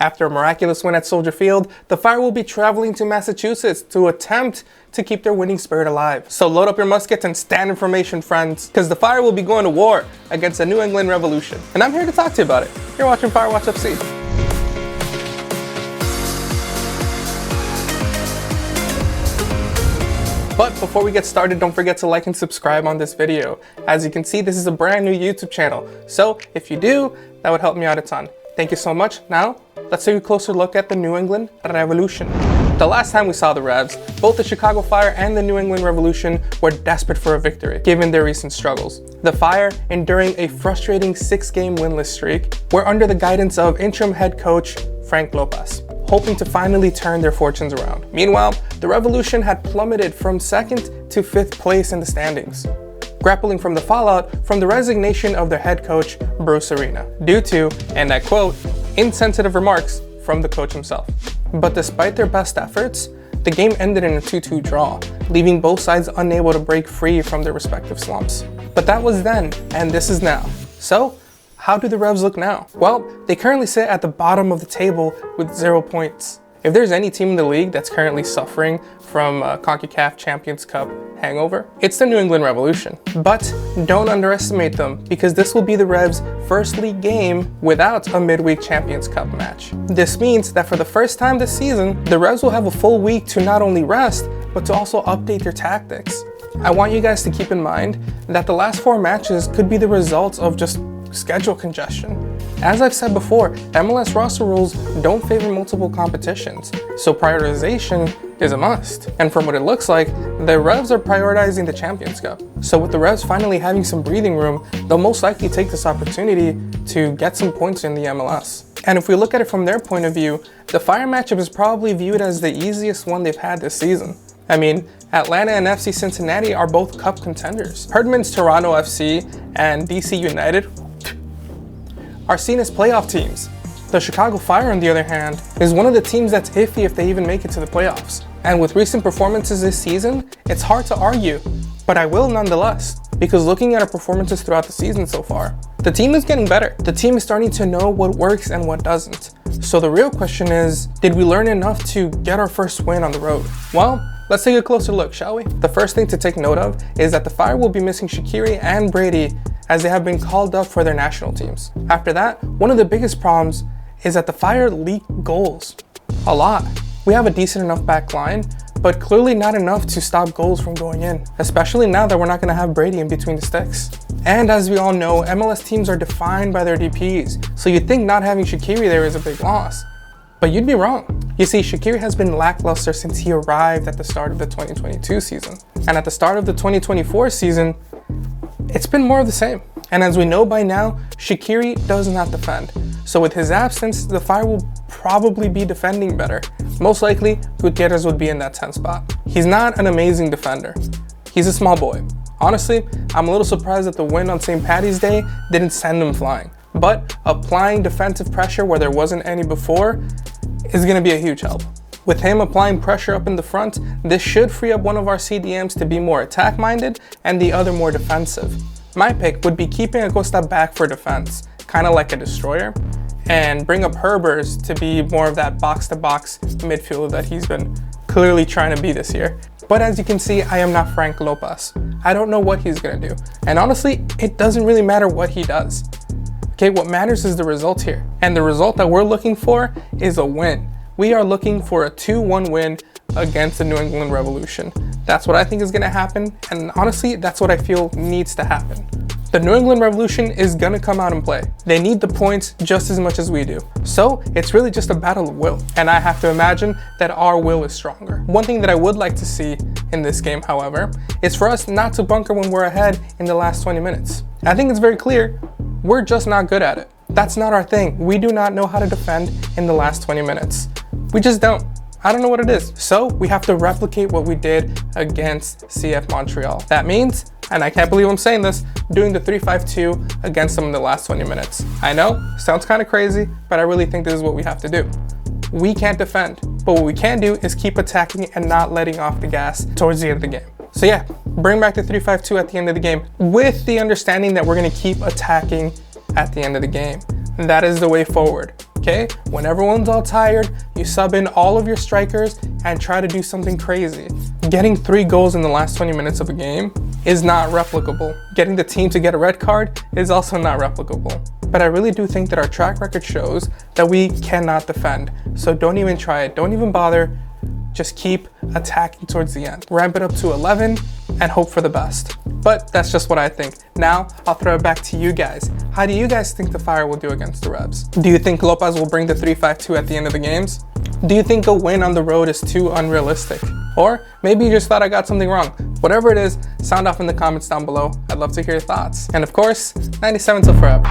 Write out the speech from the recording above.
After a miraculous win at Soldier Field, the Fire will be traveling to Massachusetts to attempt to keep their winning spirit alive. So load up your muskets and stand in formation, friends, because the Fire will be going to war against the New England Revolution. And I'm here to talk to you about it. You're watching Firewatch FC. But before we get started, don't forget to like and subscribe on this video. As you can see, this is a brand new YouTube channel. So if you do, that would help me out a ton. Thank you so much. Now, let's take a closer look at the New England Revolution. The last time we saw the Revs, both the Chicago Fire and the New England Revolution were desperate for a victory, given their recent struggles. The Fire, enduring a frustrating 6-game winless streak, were under the guidance of interim head coach Frank Lopez, hoping to finally turn their fortunes around. Meanwhile, the Revolution had plummeted from 2nd to 5th place in the standings, grappling from the fallout from the resignation of their head coach, Bruce Arena, due to, and I quote, insensitive remarks from the coach himself. But despite their best efforts, the game ended in a 2-2 draw, leaving both sides unable to break free from their respective slumps. But that was then, and this is now. So, how do the Revs look now? Well, they currently sit at the bottom of the table with 0 points. If there's any team in the league that's currently suffering from a CONCACAF Champions Cup hangover, it's the New England Revolution. But don't underestimate them, because this will be the Revs' first league game without a midweek Champions Cup match. This means that for the first time this season, the Revs will have a full week to not only rest, but to also update their tactics. I want you guys to keep in mind that the last 4 matches could be the result of just schedule congestion. As I've said before, MLS roster rules don't favor multiple competitions, so prioritization is a must. And from what it looks like, the Revs are prioritizing the Champions Cup. So with the Revs finally having some breathing room, they'll most likely take this opportunity to get some points in the MLS. And if we look at it from their point of view, the Fire matchup is probably viewed as the easiest one they've had this season. I mean, Atlanta and FC Cincinnati are both cup contenders. Herdman's Toronto FC and DC United are seen as playoff teams. The Chicago Fire, on the other hand, is one of the teams that's iffy if they even make it to the playoffs. And with recent performances this season, it's hard to argue, but I will nonetheless, because looking at our performances throughout the season so far, the team is getting better. The team is starting to know what works and what doesn't. So the real question is, did we learn enough to get our first win on the road? Well, let's take a closer look, shall we? The first thing to take note of is that the Fire will be missing Shaqiri and Brady, as they have been called up for their national teams. After that, one of the biggest problems is that the Fire leak goals. A lot. We have a decent enough back line, but clearly not enough to stop goals from going in, especially now that we're not gonna have Brady in between the sticks. And as we all know, MLS teams are defined by their DPs, so you'd think not having Shaqiri there is a big loss. But you'd be wrong. You see, Shaqiri has been lackluster since he arrived at the start of the 2022 season. And at the start of the 2024 season, it's been more of the same. And as we know by now, Shaqiri does not defend. So with his absence, the Fire will probably be defending better. Most likely, Gutierrez would be in that 10th spot. He's not an amazing defender. He's a small boy. Honestly, I'm a little surprised that the win on St. Paddy's Day didn't send him flying. But applying defensive pressure where there wasn't any before is gonna be a huge help. With him applying pressure up in the front, this should free up one of our CDMs to be more attack-minded and the other more defensive. My pick would be keeping Acosta back for defense, kind of like a destroyer, and bring up Herbers to be more of that box-to-box midfielder that he's been clearly trying to be this year. But as you can see, I am not Frank Lopez. I don't know what he's gonna do. And honestly, it doesn't really matter what he does. Okay, what matters is the result here. And the result that we're looking for is a win. We are looking for a 2-1 win against the New England Revolution. That's what I think is gonna happen, and honestly, that's what I feel needs to happen. The New England Revolution is gonna come out and play. They need the points just as much as we do. So it's really just a battle of will, and I have to imagine that our will is stronger. One thing that I would like to see in this game, however, is for us not to bunker when we're ahead in the last 20 minutes. I think it's very clear, we're just not good at it. That's not our thing. We do not know how to defend in the last 20 minutes. We just don't. I don't know what it is. So we have to replicate what we did against CF Montreal. That means, and I can't believe I'm saying this, doing the 3-5-2 against them in the last 20 minutes. I know, sounds kind of crazy, but I really think this is what we have to do. We can't defend, but what we can do is keep attacking and not letting off the gas towards the end of the game. So yeah, bring back the 3-5-2 at the end of the game with the understanding that we're gonna keep attacking at the end of the game. That is the way forward. Okay, Okay, when everyone's all tired, you sub in all of your strikers and try to do something crazy. Getting 3 goals in the last 20 minutes of a game is not replicable. Getting the team to get a red card is also not replicable. But I really do think that our track record shows that we cannot defend. So don't even try it, don't even bother. Just keep attacking towards the end. Ramp it up to 11 and hope for the best. But that's just what I think. Now, I'll throw it back to you guys. How do you guys think the Fire will do against the Rebs? Do you think Lopez will bring the 3-5-2 at the end of the games? Do you think a win on the road is too unrealistic? Or maybe you just thought I got something wrong. Whatever it is, sound off in the comments down below. I'd love to hear your thoughts. And of course, 97 till forever.